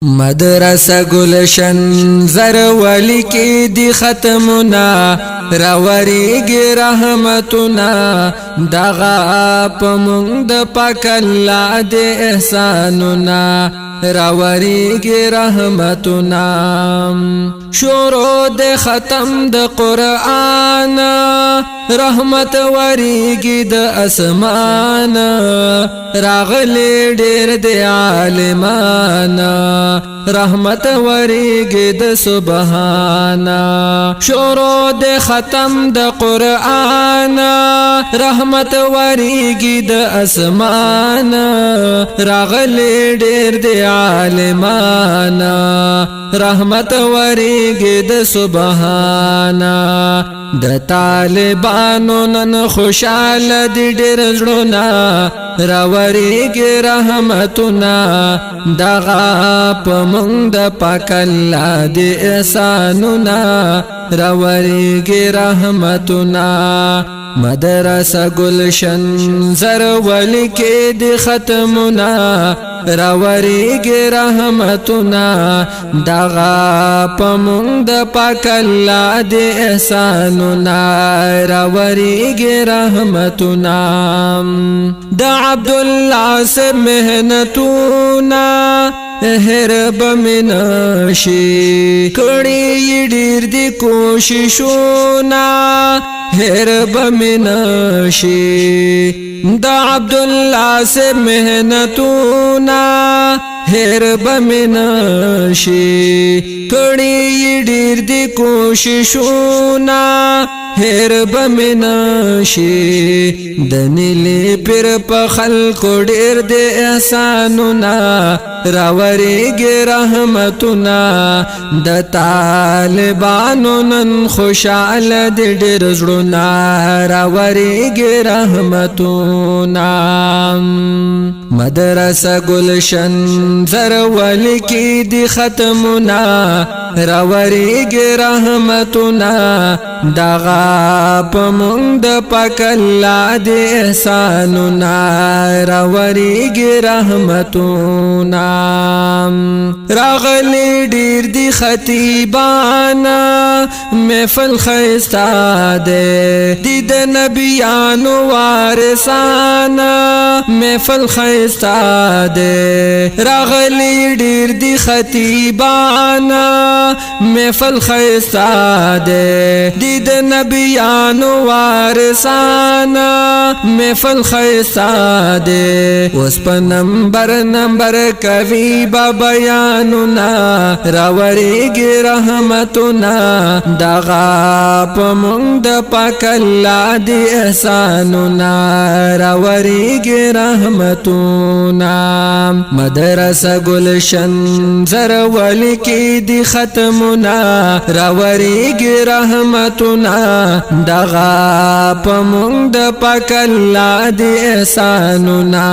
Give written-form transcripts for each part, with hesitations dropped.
مدرسه گلشن زرولی کی دی ختمنا راوریگی رحمتنا دغا پمونگ د پاک اللہ دی احساننا راوریگی رحمتنا شروع د ختم د قرآن رحمت وریگی د اسمان راغلی ډیر د عالمان رحمت وریگی د سبحان شروع د ختم د قرآن رحمت وریگی د اسمان راغلی ډیر د عالمان رحمت وریگی د سبحان د طالبانو نن خوشحال دی ډیر زړونه راوریگی رحمتنا دغا پمونگ د پاک اللہ دی احساننا راوریگی رحمتنا مدرسه گلشن زرولی کی دی ختمنا راوریگی رحمتنا دغا پمونگ د پاک اللہ دی احساننا راوریگی رحمتنا دا عبداللہ سے محنتونا هرب منشی کڑی ډیر دی کوششونا هرب منشی دا عبداللہ سے محنتونا هرب منشی کڑی ډیر دی کوششونا هرب منشی دنیلی پر په خلکو ډیر دی احساننا راوریگی رحمتنا د طالبانو نن خوشحال دی ډیر زړونه راوریگی رحمتنا مدرسه گلشن زرولی کی دی ختمنا راوریگی رحمتنا دغا پمونگ د پاک اللہ دی احساننا راوریگی رحمتنا راغلی ډیر دی خطیبانا محفل خیستا دے دی د نبیانو وارثانا محفل خیستا دے راغلی ډیر دی خطیبانا محفل خیستا دے دی د نبیانو وارثانا محفل خیستا دے اوس په نمبر کوي با بیاننا راوریگی رحمتنا دغا پمونگ د پاک اللہ دی احساننا راوریگی رحمتنا مدرسه گلشن زرولی کی دی ختمنا راوریگی رحمتنا دغا پمونگ د پاک اللہ دی احساننا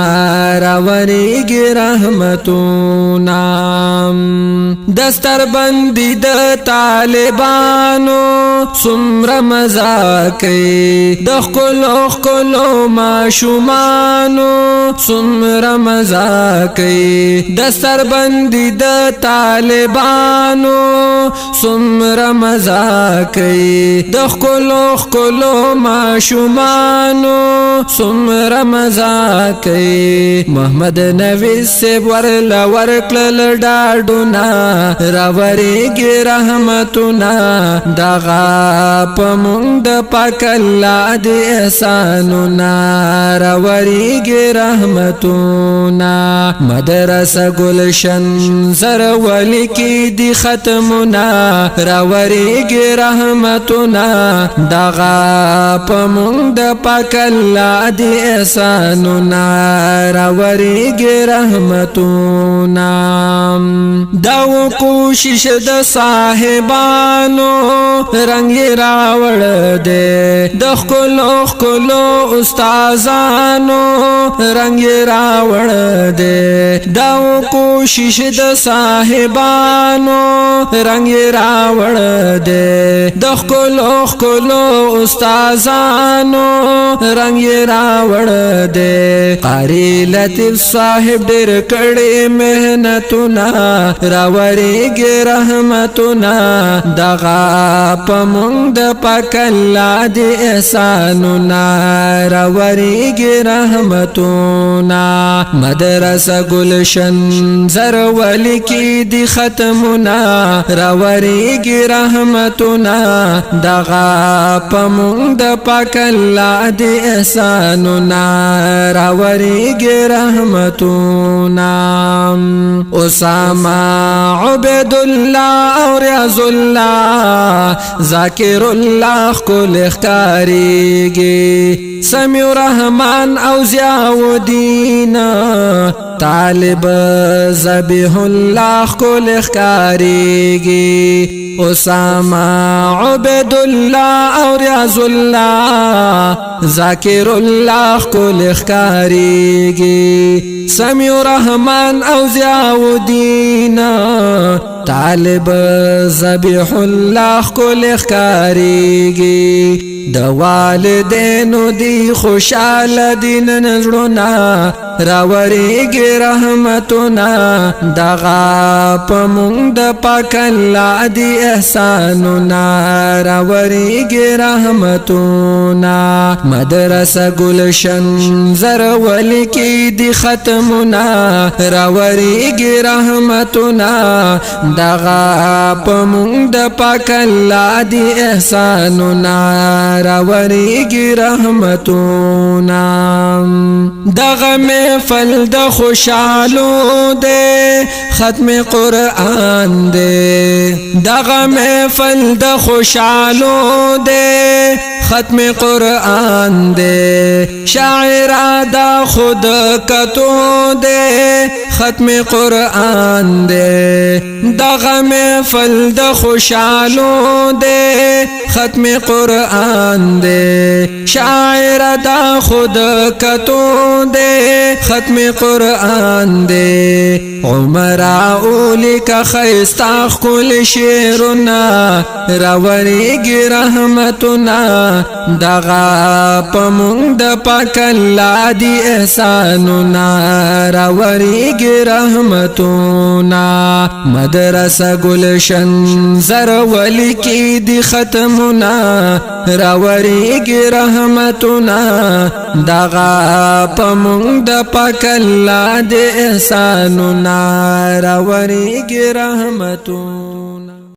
راوریگی رحمتنا دستر بندی د طالبانو سمر مزاکی د خلو معشومانو سمر مزاکی دستر بندی د طالبانو سمر مزاکی د خلو معشومانو سمر مزاکی محمد نبی سے ورلا ورکل ډاډونا راوریگی رحمتنا دغا پمونگ د پاک اللہ دی احساننا راوریگی رحمتنا مدرسه گلشن زرولی کی دی ختمنا راوریگی رحمتنا دغا پمونگ د پاک اللہ دی احساننا راوریگی رحمتنا داو کوشش د صاحبانو رنگ راوڑ دے د خلو استازانو رنگ راوڑ دے داو کوشش د صاحبانو رنگ راوڑ دے د خلو استازانو رنگ راوڑ دے قاری لطیف صاحب ډیر کړي محنتونه راوریږي رحمتنا دغه پمون د پاک الله دی احساننا راوریږي رحمتنا مدرسه گلشن زرول کی دی ختمنا راوریږي رحمتنا دغه پمون د پاک الله دی احساننا راوریږي رحمتنا اسامه عبد الله او رياض الله ذاکر الله کول اختاریږي سمیع رحمان او ضیاء الدین طالب ذبیح الله کول اختاریږي اسامه عبد الله او رياض الله ذاکر الله کول اختاریږي سمیع رحمان او ضیاء الدین طالب ذبیح الله کول اختاریږي د والدینو دی خوشاله دین نزړونه راوریږي رحمتنا دغه پمون د پاک الله دی احساننا راوریږي رحمتنا مدرسه گلشن زرول کی دی ختمنا راوریږي رحمتنا دغه پمون د پاک الله دی احساننا راوریږي رحمتنا دغه محفل د خوشالو دے ختم قرآن دے دغه محفل د خوشالو دے ختم قرآن دے شاعر دا خود کتو دے ختم قرآن دے دغه محفل د خوشالو دے ختم قرآن دے شاعر دا خود کتو دے ختم قرآن دے عمر اولی کا خیستا خل شیرنا راوریږي رحمتنا دغه پمون د پاک الله دی احساننا راوریږي رحمتنا مدرسه گلشن زرول کی دی ختمنا راوریږي رحمتنا دغه پمون د پاک الله دی احساننا راوریږي رحمتنا